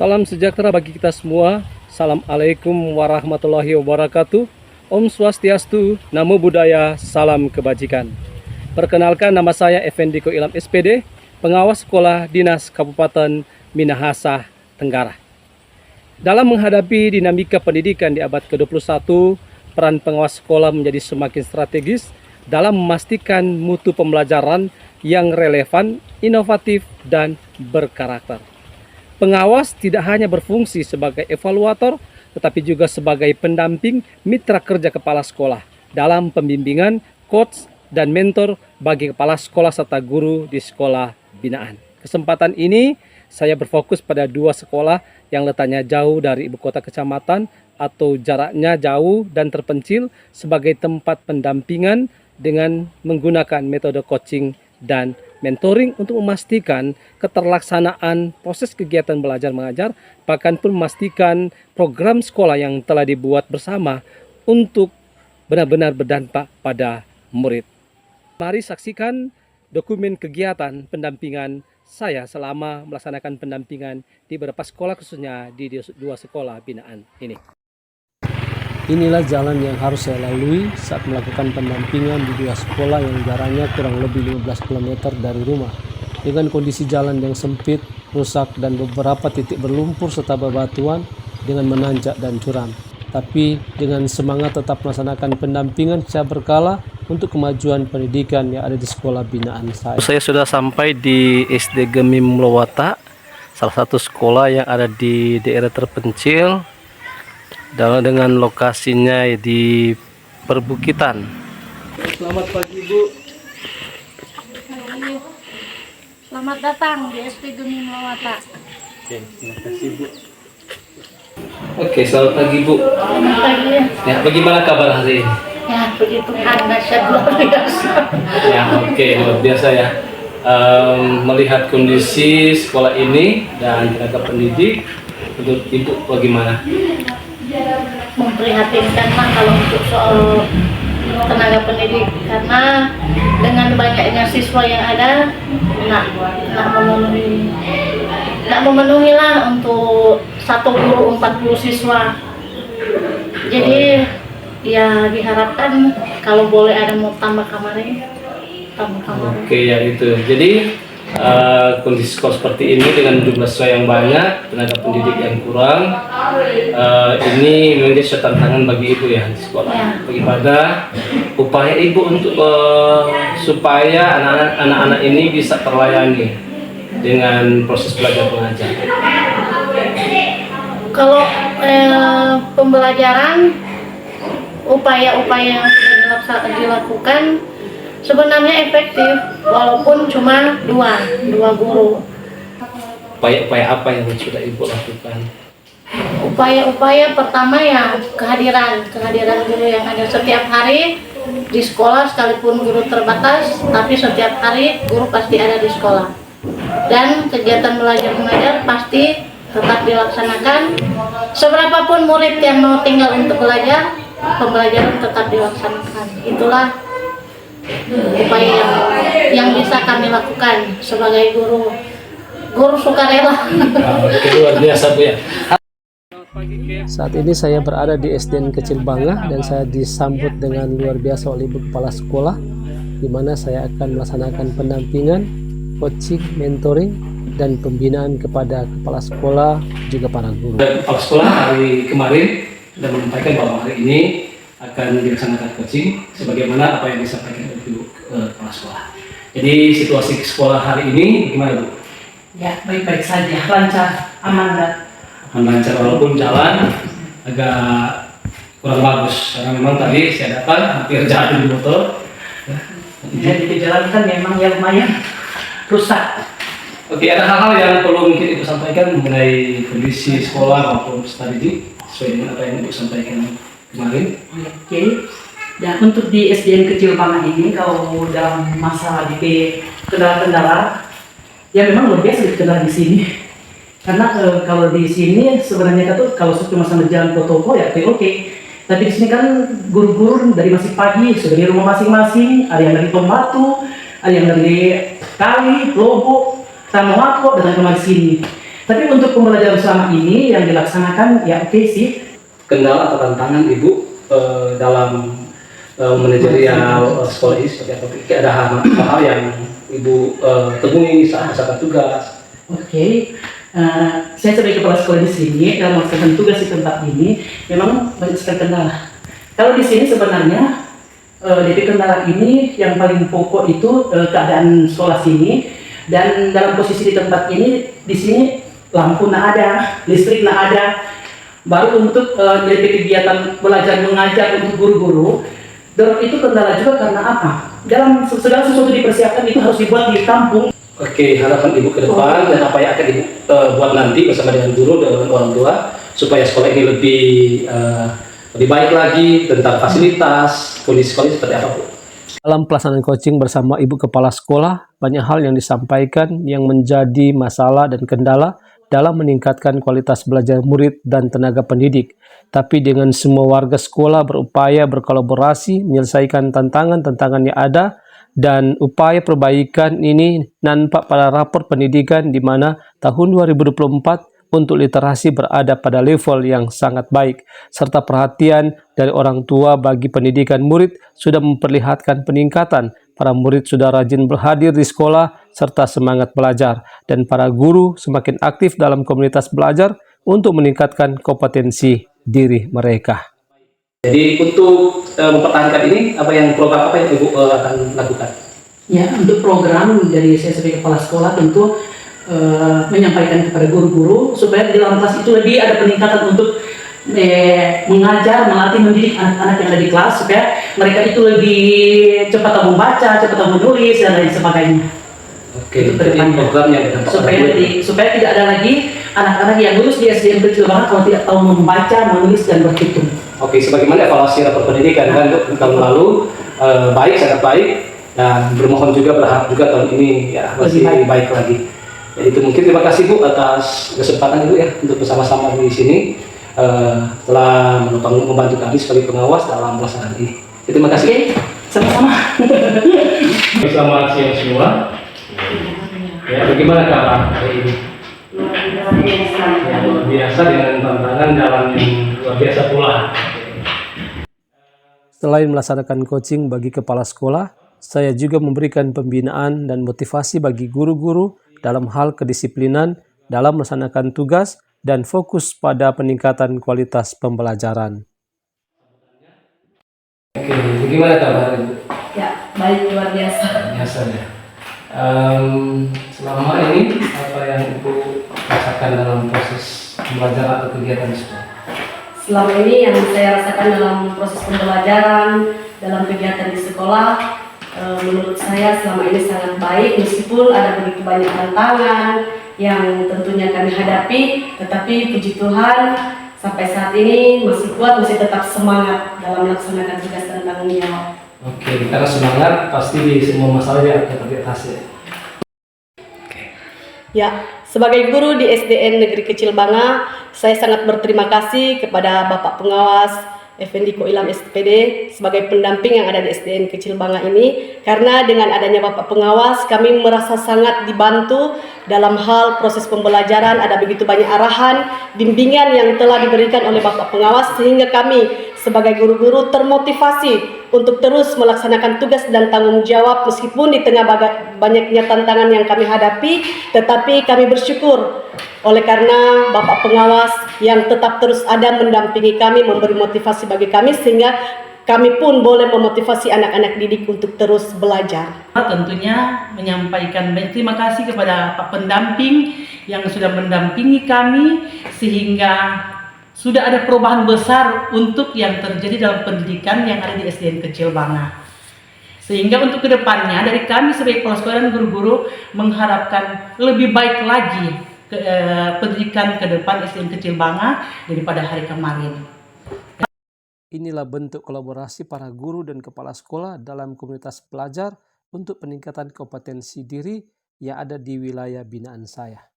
Salam sejahtera bagi kita semua. Assalamualaikum warahmatullahi wabarakatuh. Om Swastiastu, Namo Buddhaya, salam kebajikan. Perkenalkan, nama saya Effendiko Ilham SPD, pengawas sekolah dinas Kabupaten Minahasa Tenggara. Dalam menghadapi dinamika pendidikan di abad ke-21, peran pengawas sekolah menjadi semakin strategis dalam memastikan mutu pembelajaran yang relevan, inovatif, dan berkarakter. Pengawas tidak hanya berfungsi sebagai evaluator, tetapi juga sebagai pendamping mitra kerja kepala sekolah dalam pembimbingan, coach, dan mentor bagi kepala sekolah serta guru di sekolah binaan. Kesempatan ini saya berfokus pada 2 sekolah yang letaknya jauh dari ibu kota kecamatan atau jaraknya jauh dan terpencil sebagai tempat pendampingan dengan menggunakan metode coaching dan mentoring untuk memastikan keterlaksanaan proses kegiatan belajar mengajar, bahkan pun memastikan program sekolah yang telah dibuat bersama untuk benar-benar berdampak pada murid. Mari saksikan dokumen kegiatan pendampingan saya selama melaksanakan pendampingan di beberapa sekolah, khususnya di 2 sekolah binaan ini. Inilah jalan yang harus saya lalui saat melakukan pendampingan di 2 sekolah yang jaraknya kurang lebih 15 km dari rumah. Dengan kondisi jalan yang sempit, rusak, dan beberapa titik berlumpur serta bebatuan dengan menanjak dan curam. Tapi dengan semangat tetap melaksanakan pendampingan secara berkala untuk kemajuan pendidikan yang ada di sekolah binaan saya. Saya sudah sampai di SD Gemim Lowata, salah satu sekolah yang ada di daerah terpencil, dengan lokasinya di perbukitan. Selamat pagi, Bu. Selamat datang di SD Gemim Lowata. Oke, terima kasih, Bu. Oke, selamat pagi, Bu. Selamat pagi. Ya, bagaimana kabar hari ini? Ya, puji Tuhan, dahsyat luar biasa. Ya, oke, luar biasa ya. Melihat kondisi sekolah ini dan tenaga pendidik, menurut Ibu bagaimana? Memprihatinkan lah kalau untuk soal tenaga pendidik, karena dengan banyaknya siswa yang ada nggak memenuhi lah untuk satu guru 40 siswa. Jadi ya diharapkan kalau boleh ada mau tambah kamarnya, tambah kamar. Oke ya, itu. Jadi kondisi sekolah seperti ini dengan jumlah siswa yang banyak, tenaga pendidik yang kurang, ini menjadi suatu tantangan bagi Ibu ya di sekolah. Ya. Bagaimana upaya Ibu untuk supaya anak-anak ini bisa terlayani dengan proses belajar mengajar? Kalau pembelajaran, upaya-upaya yang sudah dilakukan sebenarnya efektif, walaupun cuma dua guru. Upaya-upaya apa yang sudah Ibu lakukan? Upaya-upaya pertama ya kehadiran guru yang ada setiap hari di sekolah, sekalipun guru terbatas, tapi setiap hari guru pasti ada di sekolah. Dan kegiatan belajar mengajar pasti tetap dilaksanakan. Seberapapun murid yang mau tinggal untuk belajar, pembelajaran tetap dilaksanakan. Itulah upaya yang bisa kami lakukan sebagai guru sukarela. Luar biasa, Bu ya. Saat ini saya berada di SDN Kecil Bangah dan saya disambut dengan luar biasa oleh Ibu Kepala Sekolah, di mana saya akan melaksanakan pendampingan, coaching, mentoring, dan pembinaan kepada kepala sekolah juga para guru. Kepala sekolah hari kemarin sudah menyampaikan bahwa hari ini akan dilaksanakan coaching sebagaimana apa yang disampaikan oleh Ibu kepala sekolah. Jadi situasi sekolah hari ini gimana, Bu? Ya, baik-baik saja, lancar, aman dan Lancar, walaupun jalan agak kurang bagus karena memang tadi saya datang hampir jatuh di motor. jadi di jalan kan memang yang lumayan rusak. Oke, ada hal-hal yang perlu mungkin Ibu sampaikan mengenai kondisi sekolah maupun strategi sesuai dengan apa yang Ibu sampaikan kemarin. Oke, dan untuk di SDN Kecil Bangah ini, kalau dalam masalah di kendala-kendala, ya memang luar biasa kendala di sini. Karena kalau di sini sebenarnya kan kalau cuma sambil jalan protokol ya oke. Tapi di sini kan guru-guru dari masih pagi sudah di rumah masing-masing, ada yang dari Tombatu, ada yang dari Kali, Lobo, Tanowako, datang ke sini. Tapi untuk pembelajaran selama ini yang dilaksanakan ya oke sih. Kendala atau tantangan Ibu dalam manajerial sekolah ini seperti apa? Ada hal yang Ibu temui saat melaksanakan tugas? Oke. Saya sebagai kepala sekolah di sini dalam melaksanakan tugas di tempat ini memang banyak sekali kendala. Kalau di sini sebenarnya dari kendala ini yang paling pokok itu keadaan sekolah sini, dan dalam posisi di tempat ini di sini lampu nggak ada, listrik nggak ada. Baru untuk dari kegiatan belajar mengajar untuk guru-guru, dan itu kendala juga karena apa? Dalam segala sesuatu dipersiapkan itu harus dibuat di kampung. Oke, harapan Ibu ke depan dan apa yang akan Ibu buat nanti bersama dengan guru dan orang tua supaya sekolah ini lebih baik lagi tentang fasilitas, kondisi sekolah seperti apa, Bu? Dalam pelaksanaan coaching bersama Ibu Kepala Sekolah, banyak hal yang disampaikan yang menjadi masalah dan kendala dalam meningkatkan kualitas belajar murid dan tenaga pendidik. Tapi dengan semua warga sekolah berupaya berkolaborasi menyelesaikan tantangan-tantangan yang ada, dan upaya perbaikan ini nampak pada rapor pendidikan di mana tahun 2024 untuk literasi berada pada level yang sangat baik, serta perhatian dari orang tua bagi pendidikan murid sudah memperlihatkan peningkatan. Para murid sudah rajin berhadir di sekolah serta semangat belajar, dan para guru semakin aktif dalam komunitas belajar untuk meningkatkan kompetensi diri mereka. Jadi untuk mempertahankan ini, program apa yang Ibu akan lakukan? Ya, untuk program dari saya sebagai kepala sekolah tentu menyampaikan kepada guru-guru supaya di dalam kelas itu lebih ada peningkatan untuk mengajar, melatih, mendidik anak-anak yang ada di kelas supaya mereka itu lebih cepat tahu membaca, cepat tahu menulis dan lain sebagainya. Oke, itu program yang supaya tidak ada lagi anak-anak yang lulus di SDN kecil banget kalau tidak tahu membaca, menulis dan berhitung. Oke, sebagaimana evaluasi rapor pendidikan kan untuk tahun lalu baik, sangat baik, dan bermohon juga berharap juga tahun ini ya masih baik lagi. Ya, itu mungkin terima kasih Bu atas kesempatan itu ya untuk bersama-sama di sini telah membantu kami sebagai pengawas dalam pelaksanaan ini. Terima kasih. Oke, sama-sama. Selamat siang semua. Ya, bagaimana kabar hari ini? Luar biasa dengan tantangan dalam yang luar biasa pula. Selain melaksanakan coaching bagi kepala sekolah, saya juga memberikan pembinaan dan motivasi bagi guru-guru dalam hal kedisiplinan dalam melaksanakan tugas dan fokus pada peningkatan kualitas pembelajaran. Oke, bagaimana kabar Ibu? Ya, baik, luar biasa. Biasa ya. Selama ini apa yang Ibu rasakan dalam proses pembelajaran atau kegiatan di sekolah? Selama ini yang saya rasakan dalam proses pembelajaran, dalam kegiatan di sekolah, menurut saya selama ini sangat baik meskipun ada begitu banyak tantangan yang tentunya kami hadapi, tetapi puji Tuhan sampai saat ini masih kuat, masih tetap semangat dalam melaksanakan tugas dan tanggung jawab. Oke, karena semangat pasti di semua masalah ya akan teratasi. Ya, sebagai guru di SDN Negeri Kecil Banga, saya sangat berterima kasih kepada Bapak Pengawas Effendi Koilam SPD sebagai pendamping yang ada di SDN Kecil Banga ini, karena dengan adanya Bapak Pengawas kami merasa sangat dibantu dalam hal proses pembelajaran. Ada begitu banyak arahan, bimbingan yang telah diberikan oleh Bapak Pengawas sehingga kami sebagai guru-guru termotivasi untuk terus melaksanakan tugas dan tanggung jawab meskipun di tengah banyaknya tantangan yang kami hadapi, tetapi kami bersyukur oleh karena Bapak Pengawas yang tetap terus ada mendampingi kami, memberi motivasi bagi kami sehingga kami pun boleh memotivasi anak-anak didik untuk terus belajar. Tentunya menyampaikan terima kasih kepada Pak Pendamping yang sudah mendampingi kami sehingga sudah ada perubahan besar untuk yang terjadi dalam pendidikan yang ada di SDN Kecil Banga. Sehingga untuk kedepannya dari kami sebagai kepala sekolah dan guru-guru mengharapkan lebih baik lagi pendidikan ke depan SDN Kecil Banga daripada hari kemarin. Inilah bentuk kolaborasi para guru dan kepala sekolah dalam komunitas pelajar untuk peningkatan kompetensi diri yang ada di wilayah binaan saya.